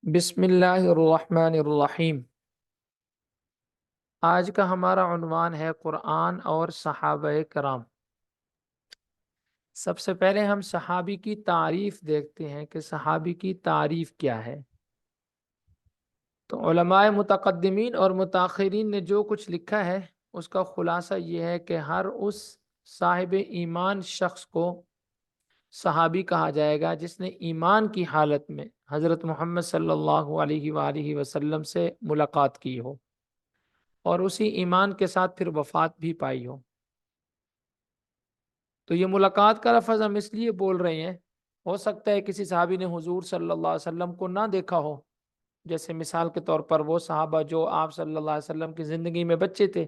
بسم اللہ الرحمن الرحیم۔ آج کا ہمارا عنوان ہے قرآن اور صحابہ کرام۔ سب سے پہلے ہم صحابی کی تعریف دیکھتے ہیں کہ صحابی کی تعریف کیا ہے۔ تو علماء متقدمین اور متاخرین نے جو کچھ لکھا ہے اس کا خلاصہ یہ ہے کہ ہر اس صاحب ایمان شخص کو صحابی کہا جائے گا جس نے ایمان کی حالت میں حضرت محمد صلی اللہ علیہ وآلہ وسلم سے ملاقات کی ہو اور اسی ایمان کے ساتھ پھر وفات بھی پائی تو یہ ملاقات کا لفظ ہم اس لیے بول رہے ہیں، ہو سکتا ہے کسی صحابی نے حضور صلی اللہ علیہ وسلم کو نہ دیکھا ہو، جیسے مثال کے طور پر وہ صحابہ جو آپ صلی اللہ علیہ وسلم کی زندگی میں بچے تھے،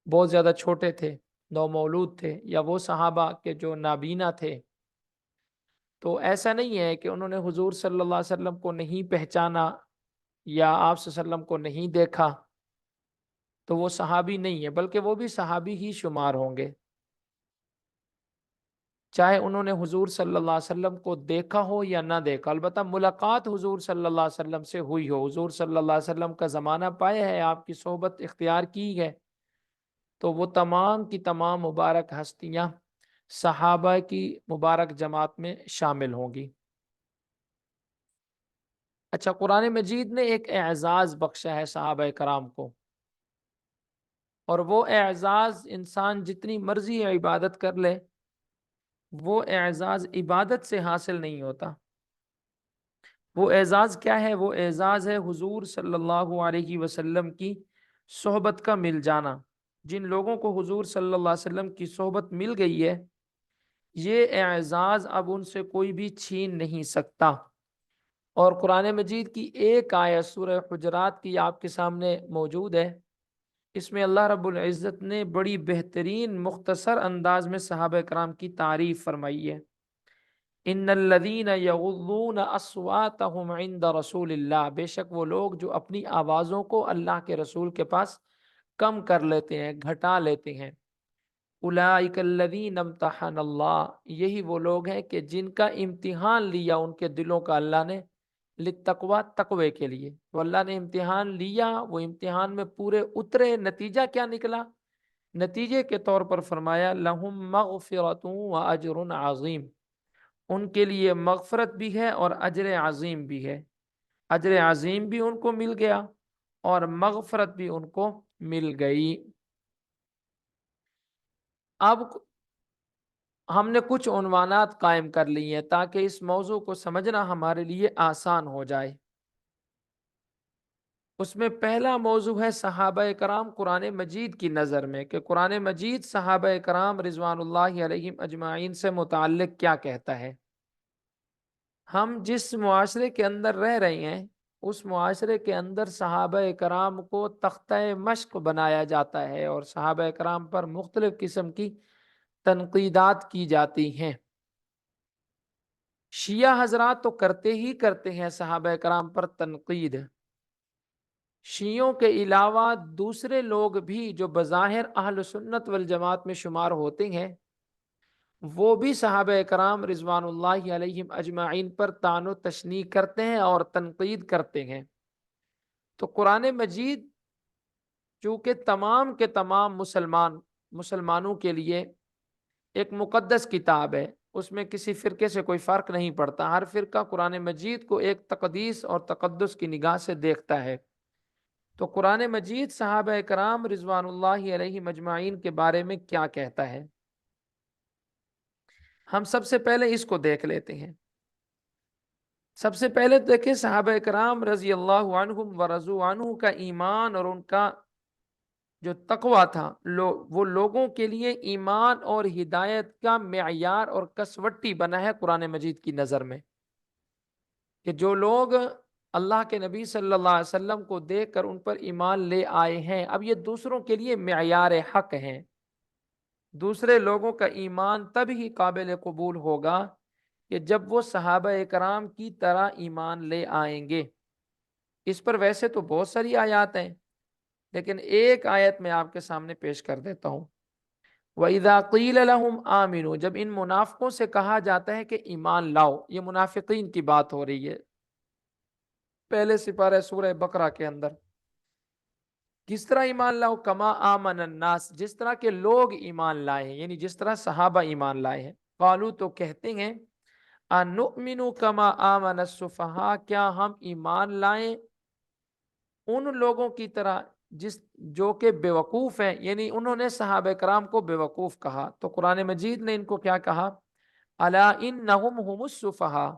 بہت زیادہ چھوٹے تھے، نومولود تھے، یا وہ صحابہ کے جو نابینا تھے۔ تو ایسا نہیں ہے کہ انہوں نے حضور صلی اللہ علیہ وسلم کو نہیں پہچانا یا آپ صلی اللہ علیہ وسلم کو نہیں دیکھا تو وہ صحابی نہیں ہے، بلکہ وہ بھی صحابی ہی شمار ہوں گے، چاہے انہوں نے حضور صلی اللہ علیہ وسلم کو دیکھا ہو یا نہ دیکھا۔ البتہ ملاقات حضور صلی اللہ علیہ وسلم سے ہوئی ہو، حضور صلی اللہ علیہ وسلم کا زمانہ پایا ہے، آپ کی صحبت اختیار کی ہے، تو وہ تمام کی تمام مبارک ہستیاں صحابہ کی مبارک جماعت میں شامل ہوں گی۔ اچھا، قرآن مجید نے ایک اعزاز بخشا ہے صحابہ کرام کو، اور وہ اعزاز انسان جتنی مرضی عبادت کر لے، وہ اعزاز عبادت سے حاصل نہیں ہوتا۔ وہ اعزاز کیا ہے؟ وہ اعزاز ہے حضور صلی اللہ علیہ وسلم کی صحبت کا مل جانا۔ جن لوگوں کو حضور صلی اللہ علیہ وسلم کی صحبت مل گئی ہے، یہ اعزاز اب ان سے کوئی بھی چھین نہیں سکتا۔ اور قرآن مجید کی ایک آیت سورہ حجرات کی آپ کے سامنے موجود ہے، اس میں اللہ رب العزت نے بڑی بہترین مختصر انداز میں صحابہ کرام کی تعریف فرمائی ہے۔ ان الذین یغضون اصواتهم عند رسول اللہ، بے شک وہ لوگ جو اپنی آوازوں کو اللہ کے رسول کے پاس کم کر لیتے ہیں، گھٹا لیتے ہیں۔ اولئک الذین امتحن اللہ، یہی وہ لوگ ہیں کہ جن کا امتحان لیا ان کے دلوں کا اللہ نے، للتقوی، تقوی کے لیے۔ تو اللہ نے امتحان لیا، وہ امتحان میں پورے اترے، نتیجہ کیا نکلا؟ نتیجے کے طور پر فرمایا لہم مغفرۃ و اجر عظیم، ان کے لیے مغفرت بھی ہے اور اجر عظیم بھی ہے۔ اجر عظیم بھی ان کو مل گیا اور مغفرت بھی ان کو مل گئی۔ اب ہم نے کچھ عنوانات قائم کر لی ہیں تاکہ اس موضوع کو سمجھنا ہمارے لیے آسان ہو جائے۔ اس میں پہلا موضوع ہے صحابہ کرام قرآن مجید کی نظر میں، کہ قرآن مجید صحابہ کرام رضوان اللہ علیہم اجمعین سے متعلق کیا کہتا ہے۔ ہم جس معاشرے کے اندر رہ رہے ہیں، اس معاشرے کے اندر صحابہ کرام کو تختہ مشق بنایا جاتا ہے اور صحابہ کرام پر مختلف قسم کی تنقیدات کی جاتی ہیں۔ شیعہ حضرات تو کرتے ہی کرتے ہیں صحابہ کرام پر تنقید۔ شیعوں کے علاوہ دوسرے لوگ بھی جو بظاہر اہل سنت والجماعت میں شمار ہوتے ہیں، وہ بھی صحابہ کرام رضوان اللہ علیہم اجمعین پر طعن و تشنیع کرتے ہیں اور تنقید کرتے ہیں۔ تو قرآن مجید چونکہ تمام کے تمام مسلمانوں کے لیے ایک مقدس کتاب ہے، اس میں کسی فرقے سے کوئی فرق نہیں پڑتا، ہر فرقہ قرآن مجید کو ایک تقدیس اور تقدس کی نگاہ سے دیکھتا ہے۔ تو قرآن مجید صحابہ کرام رضوان اللہ علیہم اجمعین کے بارے میں کیا کہتا ہے، ہم سب سے پہلے اس کو دیکھ لیتے ہیں۔ سب سے پہلے دیکھیں صحابہ کرام رضی اللہ عنہم ورضوا عنہ کا ایمان اور ان کا جو تقویٰ تھا، وہ لوگوں کے لیے ایمان اور ہدایت کا معیار اور کسوٹی بنا ہے قرآن مجید کی نظر میں، کہ جو لوگ اللہ کے نبی صلی اللہ علیہ وسلم کو دیکھ کر ان پر ایمان لے آئے ہیں، اب یہ دوسروں کے لیے معیار حق ہیں۔ دوسرے لوگوں کا ایمان تب ہی قابل قبول ہوگا کہ جب وہ صحابہ کرام کی طرح ایمان لے آئیں گے۔ اس پر ویسے تو بہت ساری آیات ہیں، لیکن ایک آیت میں آپ کے سامنے پیش کر دیتا ہوں۔ وَإِذَا قِيلَ لَهُمْ آمِنُوا، جب ان منافقوں سے کہا جاتا ہے کہ ایمان لاؤ، یہ منافقین کی بات ہو رہی ہے۔ پہلے سپارہ سورہ بقرہ کے اندر، کس طرح ایمان لاؤ؟ کما آمن الناس، جس طرح کے لوگ ایمان لائے ہیں، یعنی جس طرح صحابہ ایمان لائے ہیں۔ قالو، تو کہتے ہیں، انؤمن کما آمن السفہاء، کیا ہم ایمان لائیں ان لوگوں کی طرح جو کہ بیوقوف ہیں، یعنی انہوں نے صحابہ کرام کو بیوقوف کہا، تو قرآن مجید نے ان کو کیا کہا؟ الا انہم هم السفہاء،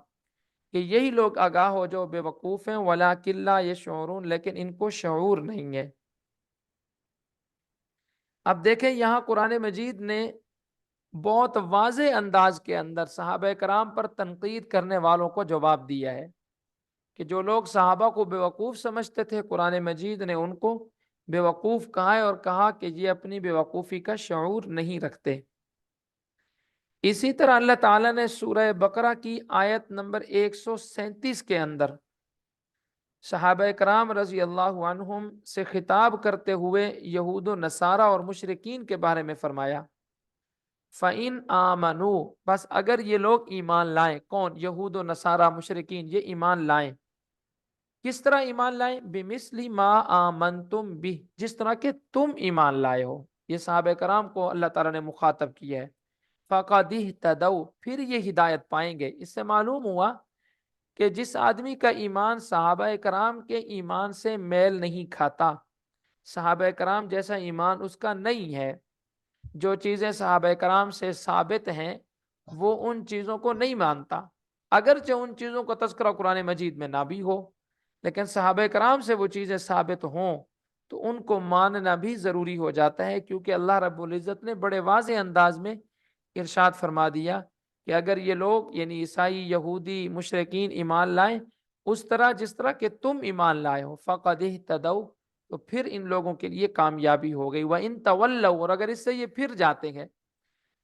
کہ یہی لوگ آگاہ ہو جو بیوقوف ہیں، ولکن لا یشعرون، لیکن ان کو شعور نہیں ہے۔ اب دیکھیں یہاں قرآن مجید نے بہت واضح انداز کے اندر صحابہ کرام پر تنقید کرنے والوں کو جواب دیا ہے کہ جو لوگ صحابہ کو بیوقوف سمجھتے تھے، قرآن مجید نے ان کو بیوقوف کہا ہے، اور کہا کہ یہ اپنی بیوقوفی کا شعور نہیں رکھتے۔ اسی طرح اللہ تعالیٰ نے سورہ بقرہ کی آیت نمبر 137 کے اندر صحابہ کرام رضی اللہ عنہم سے خطاب کرتے ہوئے یہود و نصارہ اور مشرکین کے بارے میں فرمایا، فَإِنْ آمَنُوا، بس اگر یہ لوگ ایمان لائیں، کون؟ یہود و نصارہ مشرکین، یہ ایمان لائیں۔ کس طرح ایمان لائیں؟ بِمِثْلِ مَا آمَنْتُمْ بِهِ، جس طرح کہ تم ایمان لائے ہو۔ یہ صحابہ کرام کو اللہ تعالیٰ نے مخاطب کیا ہے۔ فَقَدِ اهْتَدَوْا، پھر یہ ہدایت پائیں گے۔ اس سے معلوم ہوا کہ جس آدمی کا ایمان صحابہ کرام کے ایمان سے میل نہیں کھاتا، صحابہ کرام جیسا ایمان اس کا نہیں ہے، جو چیزیں صحابہ کرام سے ثابت ہیں وہ ان چیزوں کو نہیں مانتا، اگرچہ ان چیزوں کا تذکرہ قرآن مجید میں نہ بھی ہو، لیکن صحابہ کرام سے وہ چیزیں ثابت ہوں تو ان کو ماننا بھی ضروری ہو جاتا ہے، کیونکہ اللہ رب العزت نے بڑے واضح انداز میں ارشاد فرما دیا کہ اگر یہ لوگ یعنی عیسائی، یہودی، مشرکین ایمان لائیں اس طرح جس طرح کہ تم ایمان لائے ہو، فقد اہتدوا، تو پھر ان لوگوں کے لیے کامیابی ہو گئی۔ وَإِن تَوَلَّوْا، اور اگر اس سے یہ پھر جاتے ہیں،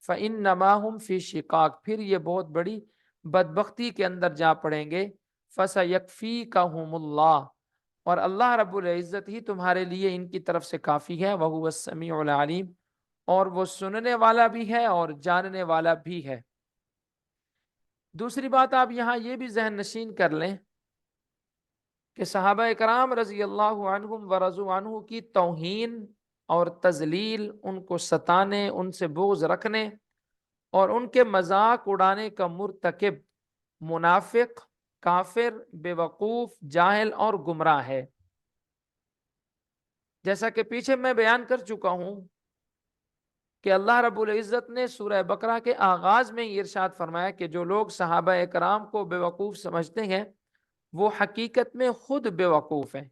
فَإِنَّمَا هُمْ فِي شِقَاقٍ، پھر یہ بہت بڑی بدبختی کے اندر جا پڑیں گے۔ فَسَيَكْفِيكَهُمُ اللَّهُ، اور اللہ رب العزت ہی تمہارے لیے ان کی طرف سے کافی ہے۔ وَهُوَ السَّمِيعُ الْعَلِيمُ، اور وہ سننے والا بھی ہے اور جاننے والا بھی ہے۔ دوسری بات آپ یہاں یہ بھی ذہن نشین کر لیں کہ صحابہ کرام رضی اللہ عنہم ورضوا عنہ کی توہین اور تذلیل، ان کو ستانے، ان سے بغض رکھنے اور ان کے مذاق اڑانے کا مرتکب منافق، کافر، بے وقوف، جاہل اور گمراہ ہے۔ جیسا کہ پیچھے میں بیان کر چکا ہوں کہ اللہ رب العزت نے سورہ بقرہ کے آغاز میں یہ ارشاد فرمایا کہ جو لوگ صحابہ کرام کو بے وقوف سمجھتے ہیں وہ حقیقت میں خود بے وقوف ہیں۔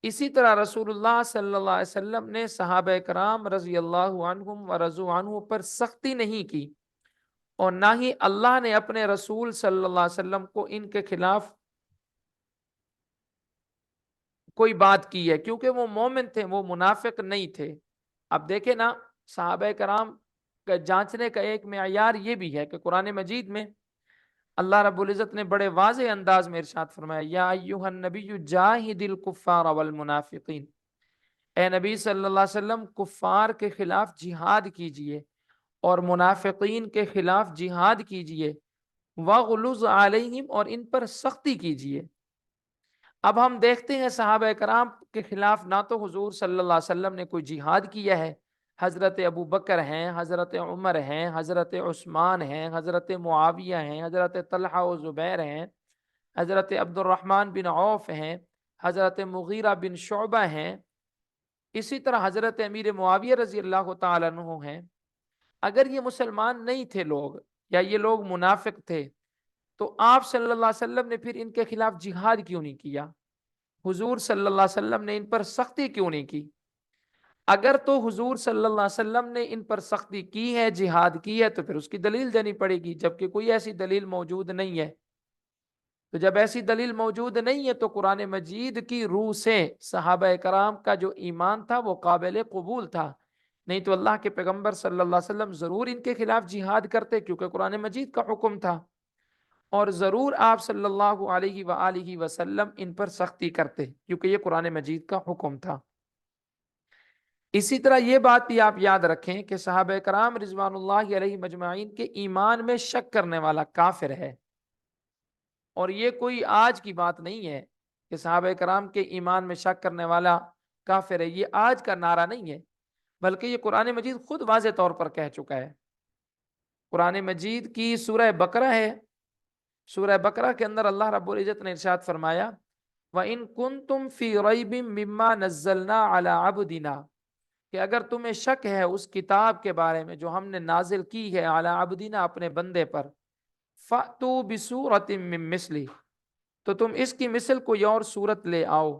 اسی طرح رسول اللہ صلی اللہ علیہ وسلم نے صحابہ کرام رضی اللہ عنہم ورضوا عنہ پر سختی نہیں کی، اور نہ ہی اللہ نے اپنے رسول صلی اللہ علیہ وسلم کو ان کے خلاف کوئی بات کی ہے، کیونکہ وہ مومن تھے، وہ منافق نہیں تھے۔ اب دیکھیں نا، صحابہ کرام کا جانچنے کا ایک معیار یہ بھی ہے کہ قرآن مجید میں اللہ رب العزت نے بڑے واضح انداز میں ارشاد فرمایا، یا ایھا النبی جاہد الکفار والمنافقین، اے نبی صلی اللہ علیہ وسلم کفار کے خلاف جہاد کیجئے اور منافقین کے خلاف جہاد کیجئے، وغلظ علیہم، اور ان پر سختی کیجئے۔ اب ہم دیکھتے ہیں صحابہ کرام کے خلاف نہ تو حضور صلی اللہ علیہ وسلم نے کوئی جہاد کیا ہے، حضرت ابو بکر ہیں، حضرت عمر ہیں، حضرت عثمان ہیں، حضرت معاویہ ہیں، حضرت طلحہ و زبیر ہیں، حضرت عبد الرحمن بن عوف ہیں، حضرت مغیرہ بن شعبہ ہیں، اسی طرح حضرت امیر معاویہ رضی اللہ تعالیٰ عنہ ہیں۔ اگر یہ مسلمان نہیں تھے لوگ، یا یہ لوگ منافق تھے، تو آپ صلی اللہ علیہ وسلم نے پھر ان کے خلاف جہاد کیوں نہیں کیا؟ حضور صلی اللہ علیہ وسلم نے ان پر سختی کیوں نہیں کی؟ اگر تو حضور صلی اللہ علیہ وسلم نے ان پر سختی کی ہے، جہاد کی ہے، تو پھر اس کی دلیل دینی پڑے گی، جبکہ کوئی ایسی دلیل موجود نہیں ہے۔ تو جب ایسی دلیل موجود نہیں ہے تو قرآن مجید کی روح سے صحابہ کرام کا جو ایمان تھا وہ قابل قبول تھا، نہیں تو اللہ کے پیغمبر صلی اللہ علیہ وسلم ضرور ان کے خلاف جہاد کرتے، کیونکہ قرآن مجید کا حکم تھا، اور ضرور آپ صلی اللہ علیہ وآلہ وسلم ان پر سختی کرتے، کیونکہ یہ قرآن مجید کا حکم تھا۔ اسی طرح یہ بات بھی آپ یاد رکھیں کہ صحابہ کرام رضوان اللہ علیہ مجمعین کے ایمان میں شک کرنے والا کافر ہے۔ اور یہ کوئی آج کی بات نہیں ہے کہ صحابہ کرام کے ایمان میں شک کرنے والا کافر ہے، یہ آج کا نعرہ نہیں ہے، بلکہ یہ قرآن مجید خود واضح طور پر کہہ چکا ہے۔ قرآن مجید کی سورہ بقرہ ہے، سورہ بقرہ کے اندر اللہ رب العزت نے ارشاد فرمایا وَإِن كُنتُمْ فِي رَيْبٍ مِّمَّا نَزَّلْنَا عَلَىٰ عَبْدِنَا، کہ اگر تمہیں شک ہے اس کتاب کے بارے میں جو ہم نے نازل کی ہے عَلَىٰ عَبْدِنَا، اپنے بندے پر، فَأْتُوا بِسُورَةٍ مِّن مِّثْلِهِ، تو تم اس کی مثل کوئی اور صورت لے آؤ،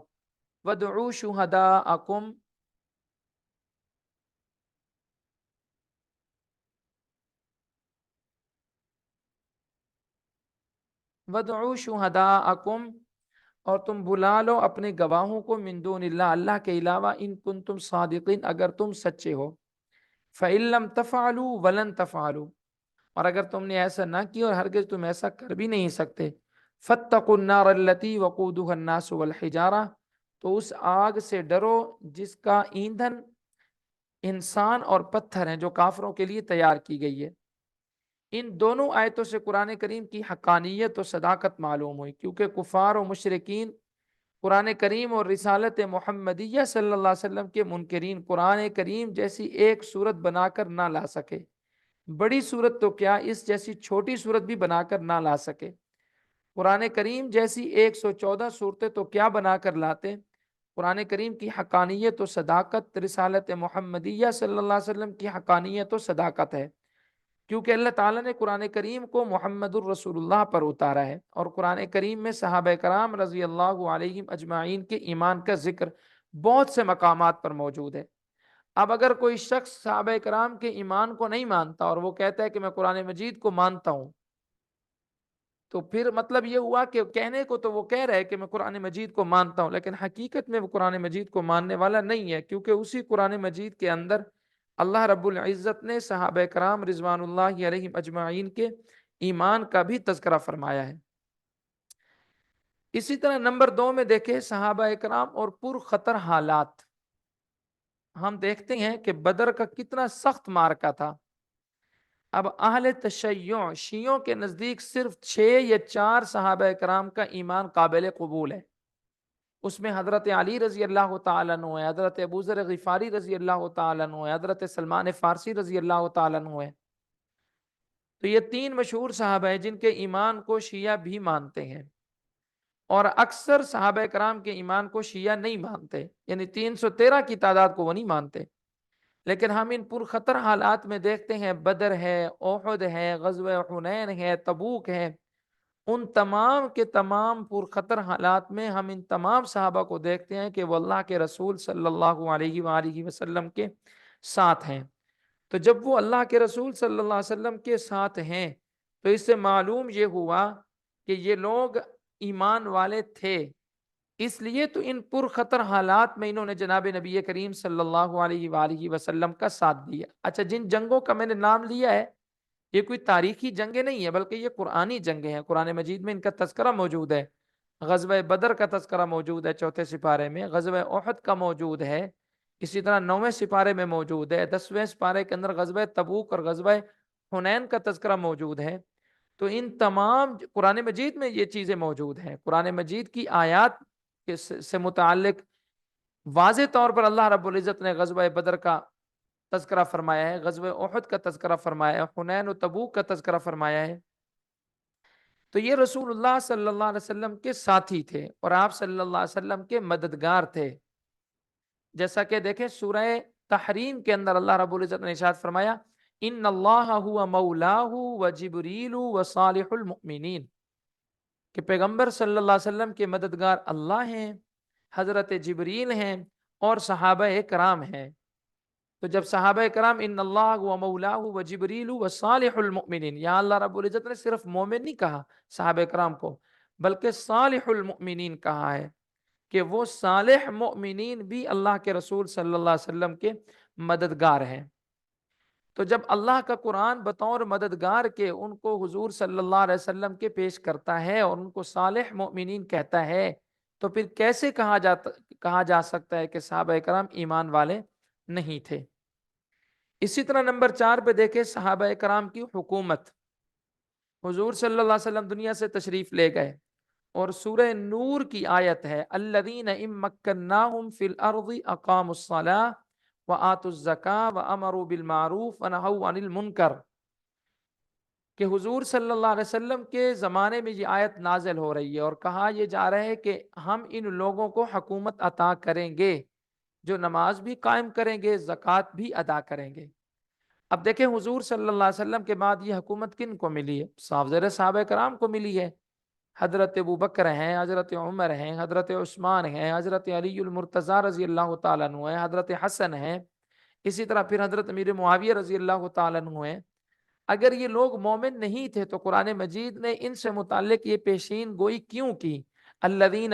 وَادْعُوا شُهَدَاءَكُمْ، وَادْعُوا شُهَدَاءَكُمْ، اور تم بلا لو اپنے گواہوں کو، من دون اللہ، اللہ کے علاوہ، ان کنتم صادقین، اگر تم سچے ہو، فَإِن لَّمْ تَفْعَلُوا وَلَن تَفْعَلُوا، اور اگر تم نے ایسا نہ کیا اور ہرگز تم ایسا کر بھی نہیں سکتے، فَاتَّقُوا النَّارَ الَّتِي وَقُودُهَا النَّاسُ وَالْحِجَارَةُ، تو اس آگ سے ڈرو جس کا ایندھن انسان اور پتھر ہیں، جو کافروں کے لیے تیار کی گئی ہے۔ ان دونوں آیتوں سے قرآن کریم کی حقانیت و صداقت معلوم ہوئی، کیونکہ کفار و مشرکین قرآن کریم اور رسالت محمدیہ صلی اللہ علیہ وسلم کے منکرین قرآن کریم جیسی ایک صورت بنا کر نہ لا سکے، بڑی صورت تو کیا، اس جیسی چھوٹی صورت بھی بنا کر نہ لا سکے۔ قرآن کریم جیسی 114 صورتیں تو کیا بنا کر لاتے۔ قرآن کریم کی حقانیت و صداقت رسالت محمدیہ صلی اللہ علیہ وسلم کی حقانیت و صداقت ہے، کیونکہ اللہ تعالیٰ نے قرآن کریم کو محمد الرسول اللہ پر اتارا ہے، اور قرآن کریم میں صحابہ کرام رضی اللہ علیہم اجمعین کے ایمان کا ذکر بہت سے مقامات پر موجود ہے۔ اب اگر کوئی شخص صحابہ کرام کے ایمان کو نہیں مانتا اور وہ کہتا ہے کہ میں قرآن مجید کو مانتا ہوں، تو پھر مطلب یہ ہوا کہ کہنے کو تو وہ کہہ رہے کہ میں قرآن مجید کو مانتا ہوں، لیکن حقیقت میں وہ قرآن مجید کو ماننے والا نہیں ہے، کیونکہ اسی قرآن مجید کے اندر اللہ رب العزت نے صحابہ کرام رضوان اللہ علیہم اجمعین کے ایمان کا بھی تذکرہ فرمایا ہے۔ اسی طرح نمبر 2 میں دیکھیں صحابہ کرام اور پر خطر حالات، ہم دیکھتے ہیں کہ بدر کا کتنا سخت معرکہ تھا۔ اب اہل تشیع شیعوں کے نزدیک صرف 6 یا 4 صحابہ کرام کا ایمان قابل قبول ہے، اس میں حضرت علی رضی اللہ تعالیٰ عنہ ہے، حضرت ابو ذر غفاری رضی اللہ تعالیٰ عنہ ہے، حضرت سلمان فارسی رضی اللہ تعالیٰ عنہ ہے۔ تو یہ 3 مشہور صحابہ ہیں جن کے ایمان کو شیعہ بھی مانتے ہیں، اور اکثر صحابہ کرام کے ایمان کو شیعہ نہیں مانتے، یعنی 313 کی تعداد کو وہ نہیں مانتے۔ لیکن ہم ان پرخطر حالات میں دیکھتے ہیں بدر ہے، احد ہے، غزوہ حنین ہے، تبوک ہے، ان تمام کے تمام پرخطر حالات میں ہم ان تمام صحابہ کو دیکھتے ہیں کہ وہ اللہ کے رسول صلی اللہ علیہ وآلہ وسلم کے ساتھ ہیں۔ تو جب وہ اللہ کے رسول صلی اللہ علیہ وسلم کے ساتھ ہیں تو اس سے معلوم یہ ہوا کہ یہ لوگ ایمان والے تھے، اس لیے تو ان پرخطر حالات میں انہوں نے جناب نبی کریم صلی اللہ علیہ وآلہ وسلم کا ساتھ دیا۔ اچھا، جن جنگوں کا میں نے نام لیا ہے یہ کوئی تاریخی جنگیں نہیں ہیں، بلکہ یہ قرآنی جنگیں ہیں، قرآن مجید میں ان کا تذکرہ موجود ہے۔ غزوہ بدر کا تذکرہ موجود ہے 4 سپارے میں، غزوہ احد کا موجود ہے، اسی طرح 9 سپارے میں موجود ہے، 10 سپارے کے اندر غزوہ تبوک اور غزوہ حنین کا تذکرہ موجود ہے۔ تو ان تمام قرآن مجید میں یہ چیزیں موجود ہیں، قرآن مجید کی آیات سے متعلق واضح طور پر اللہ رب العزت نے غزوہ بدر کا تذکرہ فرمایا ہے، غزوہ احد کا تذکرہ فرمایا ہے، حنین و تبوک کا تذکرہ فرمایا ہے۔ تو یہ رسول اللہ صلی اللہ علیہ وسلم کے ساتھی تھے اور آپ صلی اللہ علیہ وسلم کے مددگار تھے، جیسا کہ دیکھیں سورہ تحریم کے اندر اللہ رب العزت نے ارشاد فرمایا ان اللہ هو مولاہ وجبریل وصالح المؤمنین، کہ پیغمبر صلی اللہ علیہ وسلم کے مددگار اللہ ہیں، حضرت جبریل ہیں اور صحابہ کرام ہیں۔ تو جب صحابہ کرام ان اللہ و مولاہ و جبریل و صالح المؤمنین، یہاں اللہ رب العزت نے صرف مومن نہیں کہا صحابہ کرام کو، بلکہ صالح المؤمنین کہا ہے کہ وہ صالح مؤمنین بھی اللہ کے رسول صلی اللہ علیہ وسلم کے مددگار ہیں۔ تو جب اللہ کا قرآن بطور مددگار کے ان کو حضور صلی اللہ علیہ وسلم کے پیش کرتا ہے اور ان کو صالح مؤمنین کہتا ہے، تو پھر کیسے کہا جا سکتا ہے کہ صحابہ کرام ایمان والے نہیں تھے؟ اسی طرح نمبر 4 پہ دیکھیں صحابہ کرام کی حکومت، حضور صلی اللہ علیہ وسلم دنیا سے تشریف لے گئے اور سورہ نور کی آیت ہے الذین ان مکناہم فی الارض اقاموا الصلاۃ وآتوا الزکاۃ وامروا بالمعروف ونہوا عن المنکر، کہ حضور صلی اللہ علیہ وسلم کے زمانے میں یہ آیت نازل ہو رہی ہے اور کہا یہ جا رہا ہے کہ ہم ان لوگوں کو حکومت عطا کریں گے جو نماز بھی قائم کریں گے، زکوٰۃ بھی ادا کریں گے۔ اب دیکھیں حضور صلی اللہ علیہ وسلم کے بعد یہ حکومت کن کو ملی ہے؟ صاف ظاہر صحابہ کرام کو ملی ہے۔ حضرت ابوبکر ہیں، حضرت عمر ہیں، حضرت عثمان ہیں، حضرت علی المرتضیٰ رضی اللہ تعالیٰ عنہ ہیں، حضرت حسن ہیں، اسی طرح پھر حضرت امیر معاویہ رضی اللہ تعالیٰ عنہ ہیں۔ اگر یہ لوگ مومن نہیں تھے تو قرآن مجید نے ان سے متعلق یہ پیشین گوئی کیوں کی؟ الذین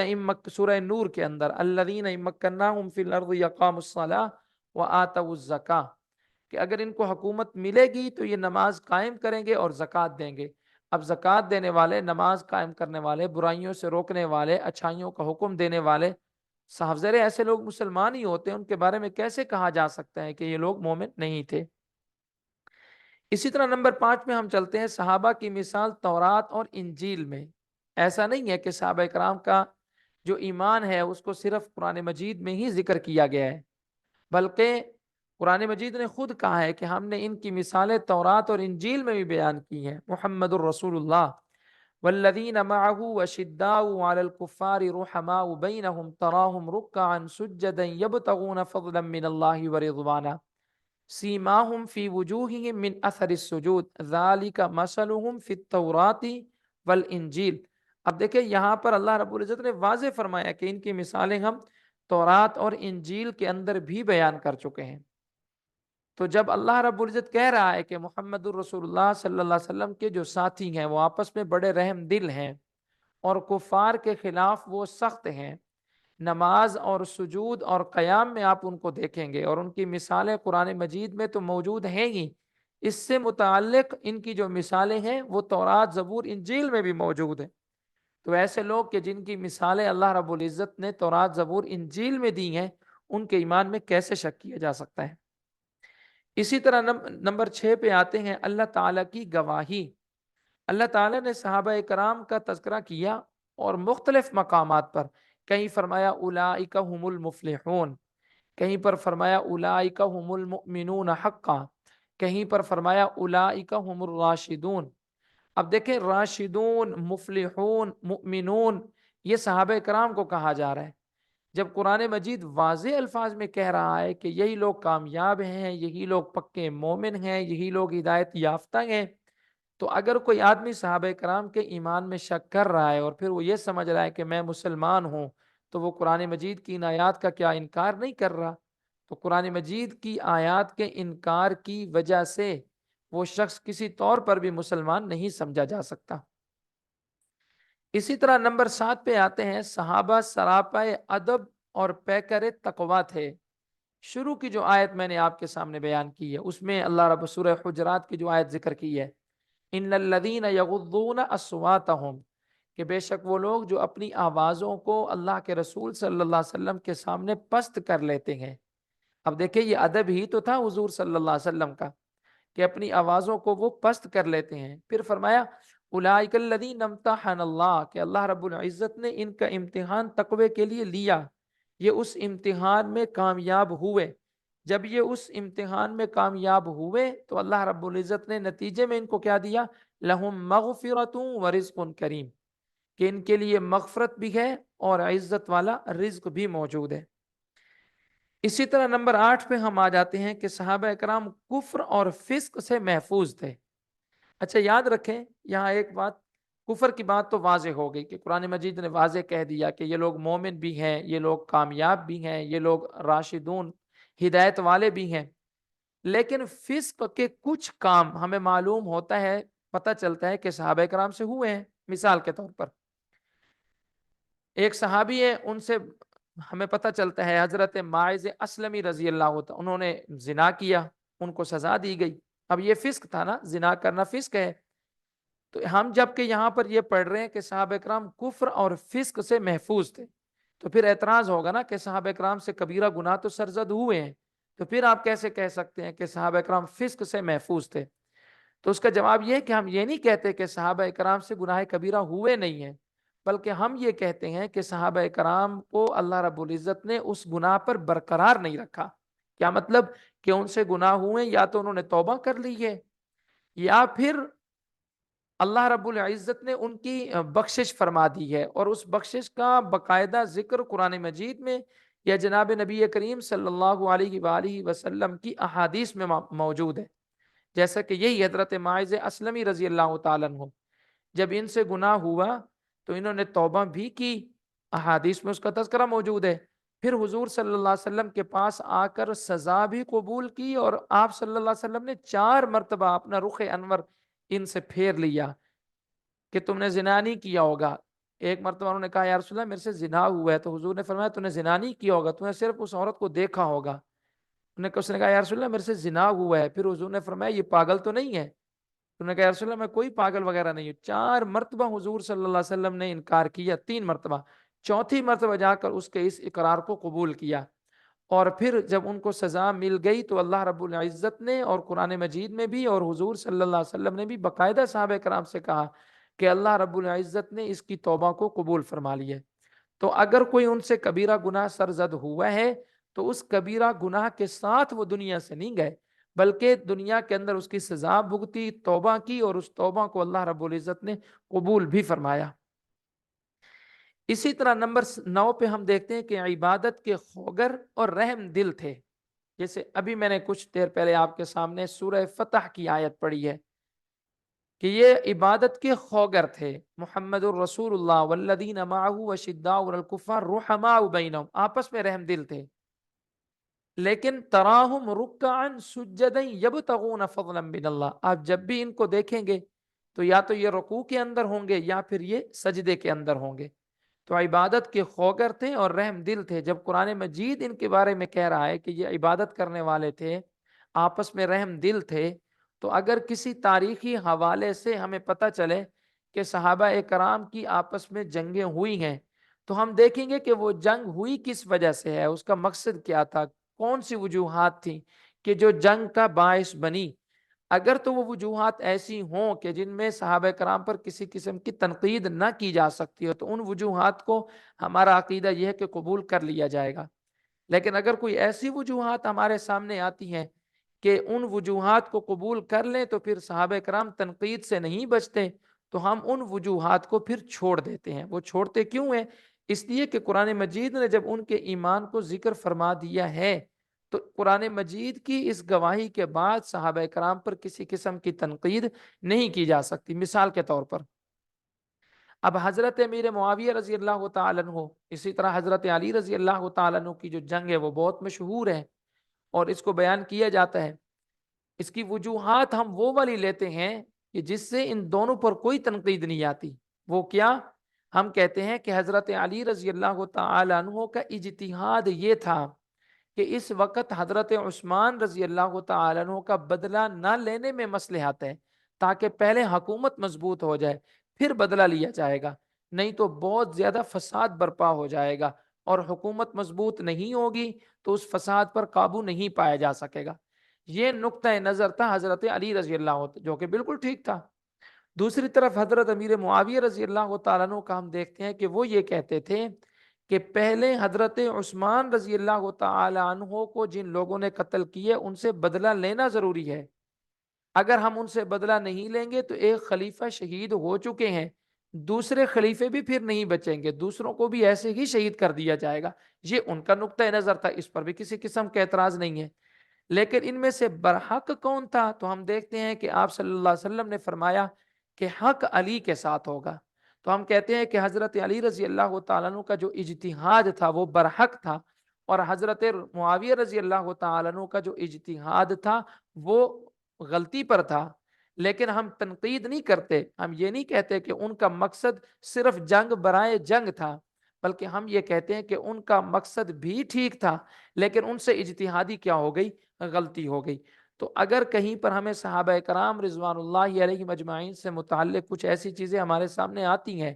سورہ نور کے اندر الذین ان مکناہم فی الارض اقاموا الصلاۃ وآتوا الزکاۃ، کہ اگر ان کو حکومت ملے گی تو یہ نماز قائم کریں گے اور زکوٰۃ دیں گے۔ اب زکوٰۃ دینے والے، نماز قائم کرنے والے، برائیوں سے روکنے والے، اچھائیوں کا حکم دینے والے، صاف ظاہر ایسے لوگ مسلمان ہی ہوتے ہیں، ان کے بارے میں کیسے کہا جا سکتا ہے کہ یہ لوگ مومن نہیں تھے؟ اسی طرح نمبر 5 میں ہم چلتے ہیں، صحابہ کی مثال تورات اور انجیل میں۔ ایسا نہیں ہے کہ صحابہ کرام کا جو ایمان ہے اس کو صرف قرآن مجید میں ہی ذکر کیا گیا ہے، بلکہ قرآن مجید نے خود کہا ہے کہ ہم نے ان کی مثالیں تورات اور انجیل میں بھی بیان کی ہیں۔ محمد الرسول اللہ والذین معه اشداء علی الکفار رحماء بینہم تراہم رکعا سجدا یبتغون فضلا من اللہ ورضوانا سیماہم فی وجوہہم من اثر السجود ذالک مثلہم فی التوراۃ والانجیل۔ اب دیکھیں یہاں پر اللہ رب العزت نے واضح فرمایا کہ ان کی مثالیں ہم تورات اور انجیل کے اندر بھی بیان کر چکے ہیں۔ تو جب اللہ رب العزت کہہ رہا ہے کہ محمد الرسول اللہ صلی اللہ علیہ وسلم کے جو ساتھی ہیں وہ آپس میں بڑے رحم دل ہیں اور کفار کے خلاف وہ سخت ہیں، نماز اور سجود اور قیام میں آپ ان کو دیکھیں گے اور ان کی مثالیں قرآن مجید میں تو موجود ہیں ہی، اس سے متعلق ان کی جو مثالیں ہیں وہ تورات، زبور، انجیل میں بھی موجود ہیں۔ تو ایسے لوگ کہ جن کی مثالیں اللہ رب العزت نے تورات، زبور، انجیل میں دی ہیں، ان کے ایمان میں کیسے شک کیا جا سکتا ہے؟ اسی طرح نمبر 6 پہ آتے ہیں اللہ تعالیٰ کی گواہی۔ اللہ تعالیٰ نے صحابہ کرام کا تذکرہ کیا اور مختلف مقامات پر، کہیں فرمایا اولئک هم المفلحون، کہیں پر فرمایا اولئک هم المؤمنون حقا، کہیں پر فرمایا اولئک هم الراشدون۔ اب دیکھیں راشدون، مفلحون، مؤمنون، یہ صحابہ کرام کو کہا جا رہا ہے۔ جب قرآن مجید واضح الفاظ میں کہہ رہا ہے کہ یہی لوگ کامیاب ہیں، یہی لوگ پکے مومن ہیں، یہی لوگ ہدایت یافتہ ہیں، تو اگر کوئی آدمی صحابہ کرام کے ایمان میں شک کر رہا ہے اور پھر وہ یہ سمجھ رہا ہے کہ میں مسلمان ہوں، تو وہ قرآن مجید کی ان آیات کا کیا انکار نہیں کر رہا؟ تو قرآن مجید کی آیات کے انکار کی وجہ سے وہ شخص کسی طور پر بھی مسلمان نہیں سمجھا جا سکتا۔ اسی طرح نمبر 7 پہ آتے ہیں، صحابہ سراپا ادب اور پیکر تقویٰ تھے۔ شروع کی جو آیت میں نے آپ کے سامنے بیان کی ہے اس میں اللہ رب سورہ حجرات کی جو آیت ذکر کی ہے، ان الذین یغضون اصواتہم، کہ بے شک وہ لوگ جو اپنی آوازوں کو اللہ کے رسول صلی اللہ علیہ وسلم کے سامنے پست کر لیتے ہیں۔ اب دیکھیں یہ ادب ہی تو تھا حضور صلی اللہ علیہ وسلم کا کہ اپنی آوازوں کو وہ پست کر لیتے ہیں۔ پھر فرمایا اولئک الذین امتحن اللہ، کہ اللہ رب العزت نے ان کا امتحان تقوی کے لیے لیا، یہ اس امتحان میں کامیاب ہوئے۔ جب یہ اس امتحان میں کامیاب ہوئے تو اللہ رب العزت نے نتیجے میں ان کو کیا دیا؟ لہم مغفرۃ ورزق کریم، کہ ان کے لیے مغفرت بھی ہے اور عزت والا رزق بھی موجود ہے۔ اسی طرح نمبر 8 پہ ہم آ جاتے ہیں کہ صحابہ اکرام کفر اور فسق سے محفوظ تھے۔ اچھا یاد رکھیں یہاں ایک بات، کفر کی بات تو واضح ہو گئی کہ قرآن مجید نے واضح کہہ دیا کہ یہ لوگ مومن بھی ہیں، یہ لوگ کامیاب بھی ہیں، یہ لوگ راشدون، ہدایت والے بھی ہیں۔ لیکن فسق کے کچھ کام ہمیں معلوم ہوتا ہے، پتہ چلتا ہے کہ صحابہ کرام سے ہوئے ہیں۔ مثال کے طور پر ایک صحابی ہے، ان سے ہمیں پتہ چلتا ہے حضرت ماعز اسلمی رضی اللہ عنہ، انہوں نے زنا کیا، ان کو سزا دی گئی۔ اب یہ فسق تھا نا، زنا کرنا فسق ہے۔ تو ہم جب کہ یہاں پر یہ پڑھ رہے ہیں کہ صحابہ اکرام کفر اور فسق سے محفوظ تھے، تو پھر اعتراض ہوگا نا کہ صحابہ اکرام سے کبیرہ گناہ تو سرزد ہوئے ہیں، تو پھر آپ کیسے کہہ سکتے ہیں کہ صحابہ اکرام فسق سے محفوظ تھے؟ تو اس کا جواب یہ ہے کہ ہم یہ نہیں کہتے کہ صحابہ کرام سے گناہ کبیرہ ہوئے نہیں ہیں، بلکہ ہم یہ کہتے ہیں کہ صحابہ کرام کو اللہ رب العزت نے اس گناہ پر برقرار نہیں رکھا۔ کیا مطلب؟ کہ ان سے گناہ ہوئے، یا تو انہوں نے توبہ کر لی ہے، یا پھر اللہ رب العزت نے ان کی بخشش فرما دی ہے، اور اس بخشش کا باقاعدہ ذکر قرآن مجید میں یا جناب نبی کریم صلی اللہ علیہ وآلہ وسلم کی احادیث میں موجود ہے۔ جیسا کہ یہی حضرت معاذ اسلمی رضی اللہ تعالیٰ عنہ، جب ان سے گناہ ہوا تو انہوں نے توبہ بھی کی، احادیث میں اس کا تذکرہ موجود ہے۔ پھر حضور صلی اللہ علیہ وسلم کے پاس آ کر سزا بھی قبول کی، اور آپ صلی اللہ علیہ وسلم نے 4 مرتبہ اپنا رخ انور ان سے پھیر لیا کہ تم نے زنا نہیں کیا ہوگا۔ ایک مرتبہ انہوں نے کہا یا رسول اللہ میرے سے زنا ہوا ہے، تو حضور نے فرمایا تو نے زنا نہیں کیا ہوگا، تو نے صرف اس عورت کو دیکھا ہوگا۔ اس نے کہا یا رسول اللہ میرے سے زنا ہوا ہے، پھر حضور نے فرمایا یہ پاگل تو نہیں ہے؟ تو نے کہا یا رسول اللہ میں کوئی پاگل وغیرہ نہیں ہوں۔ 4 مرتبہ حضور صلی اللہ علیہ وسلم نے انکار کیا، 3 مرتبہ، چوتھی مرتبہ جا کر اس کے اس اقرار کو قبول کیا۔ اور پھر جب ان کو سزا مل گئی تو اللہ رب العزت نے اور قرآن مجید میں بھی اور حضور صلی اللہ علیہ وسلم نے بھی باقاعدہ صحابہ کرام سے کہا کہ اللہ رب العزت نے اس کی توبہ کو قبول فرما لی ہے۔ تو اگر کوئی ان سے کبیرہ گناہ سرزد ہوا ہے تو اس کبیرہ گناہ کے ساتھ وہ دنیا سے نہیں گئے، بلکہ دنیا کے اندر اس کی سزا بھگتی، توبہ کی، اور اس توبہ کو اللہ رب العزت نے قبول بھی فرمایا۔ اسی طرح نمبر 9 پہ ہم دیکھتے ہیں کہ عبادت کے خوگر اور رحم دل تھے۔ جیسے ابھی میں نے کچھ دیر پہلے آپ کے سامنے سورہ فتح کی آیت پڑھی ہے کہ یہ عبادت کے خوگر تھے۔ محمد الرسول اللہ والذین معه وشداء علی الکفار رحماء بینہم، آپس میں رحم دل تھے۔ لیکن تراہم رکعا سجدا یبتغون فضلا من اللہ، آپ جب بھی ان کو دیکھیں گے تو یا تو یہ رکوع کے اندر ہوں گے یا پھر یہ سجدے کے اندر ہوں گے۔ تو عبادت کے خوگر تھے اور رحم دل تھے۔ جب قرآن مجید ان کے بارے میں کہہ رہا ہے کہ یہ عبادت کرنے والے تھے، آپس میں رحم دل تھے، تو اگر کسی تاریخی حوالے سے ہمیں پتہ چلے کہ صحابہ کرام کی آپس میں جنگیں ہوئی ہیں تو ہم دیکھیں گے کہ وہ جنگ ہوئی کس وجہ سے ہے، اس کا مقصد کیا تھا، کون سی وجوہات تھیں کہ جو جنگ کا باعث بنی۔ اگر تو وہ وجوہات ایسی ہوں کہ جن میں صحابہ کرام پر کسی قسم کی تنقید نہ کی جا سکتی ہو تو ان وجوہات کو ہمارا عقیدہ یہ ہے کہ قبول کر لیا جائے گا۔ لیکن اگر کوئی ایسی وجوہات ہمارے سامنے آتی ہیں کہ ان وجوہات کو قبول کر لیں تو پھر صحابہ کرام تنقید سے نہیں بچتے، تو ہم ان وجوہات کو پھر چھوڑ دیتے ہیں۔ وہ چھوڑتے کیوں ہیں؟ اس لیے کہ قرآن مجید نے جب ان کے ایمان کو ذکر فرما دیا ہے تو قرآن مجید کی اس گواہی کے بعد صحابہ کرام پر کسی قسم کی تنقید نہیں کی جا سکتی۔ مثال کے طور پر اب حضرت امیر معاویہ رضی اللہ تعالیٰ عنہ، اسی طرح حضرت علی رضی اللہ تعالیٰ عنہ کی جو جنگ ہے وہ بہت مشہور ہے اور اس کو بیان کیا جاتا ہے۔ اس کی وجوہات ہم وہ والی لیتے ہیں کہ جس سے ان دونوں پر کوئی تنقید نہیں آتی۔ وہ کیا؟ ہم کہتے ہیں کہ حضرت علی رضی اللہ تعالیٰ عنہ کا اجتہاد یہ تھا کہ اس وقت حضرت عثمان رضی اللہ تعالیٰ عنہ کا بدلہ نہ لینے میں مصلحت ہے، تاکہ پہلے حکومت مضبوط ہو جائے پھر بدلہ لیا جائے گا، نہیں تو بہت زیادہ فساد برپا ہو جائے گا، اور حکومت مضبوط نہیں ہوگی تو اس فساد پر قابو نہیں پایا جا سکے گا۔ یہ نقطہ نظر تھا حضرت علی رضی اللہ عنہ، جو کہ بالکل ٹھیک تھا۔ دوسری طرف حضرت امیر معاویہ رضی اللہ تعالیٰ عنہ کا ہم دیکھتے ہیں کہ وہ یہ کہتے تھے کہ پہلے حضرت عثمان رضی اللہ تعالی عنہ کو جن لوگوں نے قتل کیے ان سے بدلہ لینا ضروری ہے۔ اگر ہم ان سے بدلہ نہیں لیں گے تو ایک خلیفہ شہید ہو چکے ہیں، دوسرے خلیفے بھی پھر نہیں بچیں گے، دوسروں کو بھی ایسے ہی شہید کر دیا جائے گا۔ یہ ان کا نقطہ نظر تھا، اس پر بھی کسی قسم کا اعتراض نہیں ہے۔ لیکن ان میں سے برحق کون تھا؟ تو ہم دیکھتے ہیں کہ آپ صلی اللہ علیہ وسلم نے فرمایا کہ حق علی کے ساتھ ہوگا۔ تو ہم کہتے ہیں کہ حضرت علی رضی اللہ تعالیٰ عنہ کا جو اجتہاد تھا وہ برحق تھا، اور حضرت معاویہ رضی اللہ تعالیٰ عنہ کا جو اجتہاد تھا وہ غلطی پر تھا۔ لیکن ہم تنقید نہیں کرتے، ہم یہ نہیں کہتے کہ ان کا مقصد صرف جنگ برائے جنگ تھا، بلکہ ہم یہ کہتے ہیں کہ ان کا مقصد بھی ٹھیک تھا لیکن ان سے اجتہادی کیا ہو گئی؟ غلطی ہو گئی۔ تو اگر کہیں پر ہمیں صحابہ کرام رضوان اللہ علیہ مجمعین سے متعلق کچھ ایسی چیزیں ہمارے سامنے آتی ہیں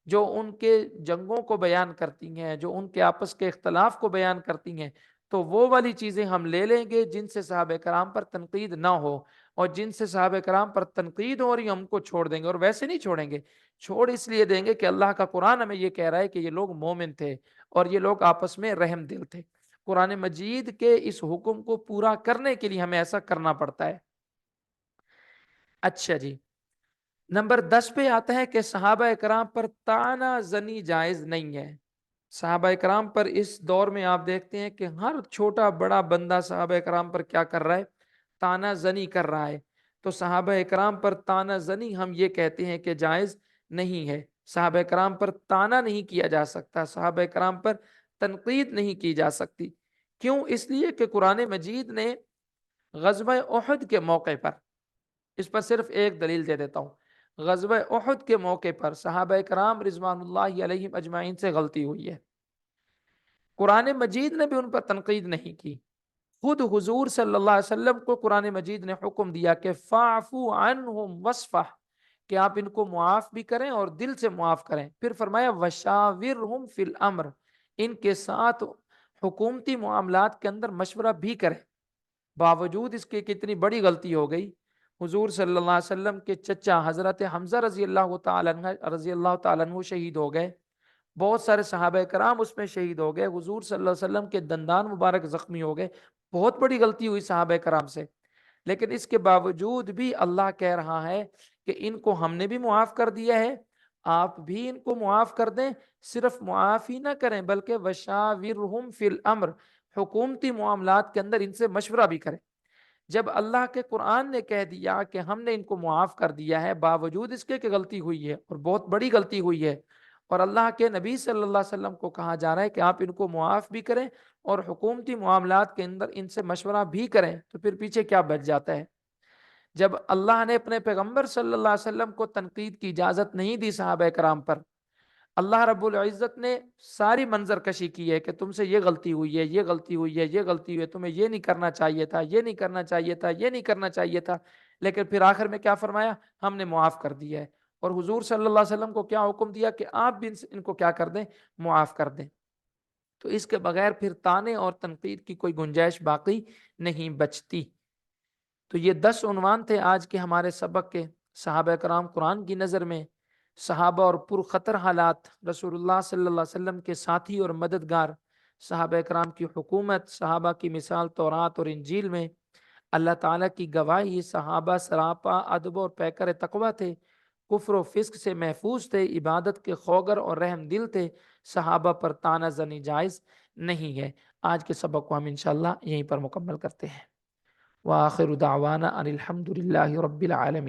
جو ان کے جنگوں کو بیان کرتی ہیں، جو ان کے آپس کے اختلاف کو بیان کرتی ہیں، تو وہ والی چیزیں ہم لے لیں گے جن سے صحابہ کرام پر تنقید نہ ہو۔ اور جن سے صحابہ کرام پر تنقید ہو رہی ہے ہم کو چھوڑ دیں گے، اور ویسے نہیں چھوڑیں گے، چھوڑ اس لیے دیں گے کہ اللہ کا قرآن ہمیں یہ کہہ رہا ہے کہ یہ لوگ مومن تھے اور یہ لوگ آپس میں رحم دل تھے۔ قرآن مجید کے اس حکم کو پورا کرنے کے لیے ہمیں ایسا کرنا پڑتا ہے۔ اچھا جی، نمبر 10 پہ آتا ہے کہ صحابہ کرام پر طعنہ زنی جائز نہیں ہے۔ صحابہ کرام پر اس دور میں آپ دیکھتے ہیں کہ ہر چھوٹا بڑا بندہ صحابہ کرام پر کیا کر رہا ہے؟ طعنہ زنی کر رہا ہے۔ تو صحابہ کرام پر طعنہ زنی ہم یہ کہتے ہیں کہ جائز نہیں ہے۔ صحابہ کرام پر طعنہ نہیں کیا جا سکتا، صحابہ کرام پر تنقید نہیں کی جا سکتی۔ کیوں؟ اس لیے کہ قرآن مجید نے غزوہ احد کے موقع پر، اس پر صرف ایک دلیل دے دیتا ہوں، غزوہ احد کے موقع پر صحابہ کرام رضوان اللہ علیہم اجمعین سے غلطی ہوئی ہے، قرآن مجید نے بھی ان پر تنقید نہیں کی۔ خود حضور صلی اللہ علیہ وسلم کو قرآن مجید نے حکم دیا کہ فاعفو عنہم وصفح، کہ آپ ان کو معاف بھی کریں اور دل سے معاف کریں۔ پھر فرمایا وشاورہم فی الامر، ان کے ساتھ حکومتی معاملات کے اندر مشورہ بھی کریں۔ باوجود اس کے کتنی بڑی غلطی ہو گئی، حضور صلی اللہ علیہ وسلم کے چچا حضرت حمزہ رضی اللہ تعالیٰ عنہ شہید ہو گئے، بہت سارے صحابہ کرام اس میں شہید ہو گئے، حضور صلی اللہ علیہ وسلم کے دندان مبارک زخمی ہو گئے، بہت بڑی غلطی ہوئی صحابہ کرام سے۔ لیکن اس کے باوجود بھی اللہ کہہ رہا ہے کہ ان کو ہم نے بھی معاف کر دیا ہے، آپ بھی ان کو معاف کر دیں۔ صرف معاف ہی نہ کریں بلکہ وشاورہم فی الامر، حکومتی معاملات کے اندر ان سے مشورہ بھی کریں۔ جب اللہ کے قرآن نے کہہ دیا کہ ہم نے ان کو معاف کر دیا ہے، باوجود اس کے کہ غلطی ہوئی ہے اور بہت بڑی غلطی ہوئی ہے، اور اللہ کے نبی صلی اللہ علیہ وسلم کو کہا جا رہا ہے کہ آپ ان کو معاف بھی کریں اور حکومتی معاملات کے اندر ان سے مشورہ بھی کریں، تو پھر پیچھے کیا بچ جاتا ہے؟ جب اللہ نے اپنے پیغمبر صلی اللہ علیہ وسلم کو تنقید کی اجازت نہیں دی صحابہ کرام پر، اللہ رب العزت نے ساری منظر کشی کی ہے کہ تم سے یہ غلطی ہوئی ہے، یہ غلطی ہوئی ہے، یہ غلطی ہوئی ہے، تمہیں یہ نہیں کرنا چاہیے تھا، یہ نہیں کرنا چاہیے تھا، یہ نہیں کرنا چاہیے تھا، لیکن پھر آخر میں کیا فرمایا؟ ہم نے معاف کر دیا ہے۔ اور حضور صلی اللہ علیہ وسلم کو کیا حکم دیا کہ آپ بھی ان کو کیا کر دیں؟ معاف کر دیں۔ تو اس کے بغیر پھر طعنے اور تنقید کی کوئی گنجائش باقی نہیں بچتی۔ تو یہ 10 عنوان تھے آج کے ہمارے سبق کے۔ صحابہ کرام قرآن کی نظر میں صحابہ اور پرخطر حالات، رسول اللہ صلی اللہ علیہ وسلم کے ساتھی اور مددگار، صحابہ کرام کی حکومت، صحابہ کی مثال تورات اور انجیل میں، اللہ تعالیٰ کی گواہی، صحابہ سراپا ادب اور پیکر تقویٰ تھے، کفر و فسق سے محفوظ تھے، عبادت کے خوگر اور رحم دل تھے، صحابہ پر طعنہ زنی جائز نہیں ہے۔ آج کے سبق کو ہم انشاءاللہ یہیں پر مکمل کرتے ہیں۔ وآخر دعوانا ان الحمد للہ رب العالمین۔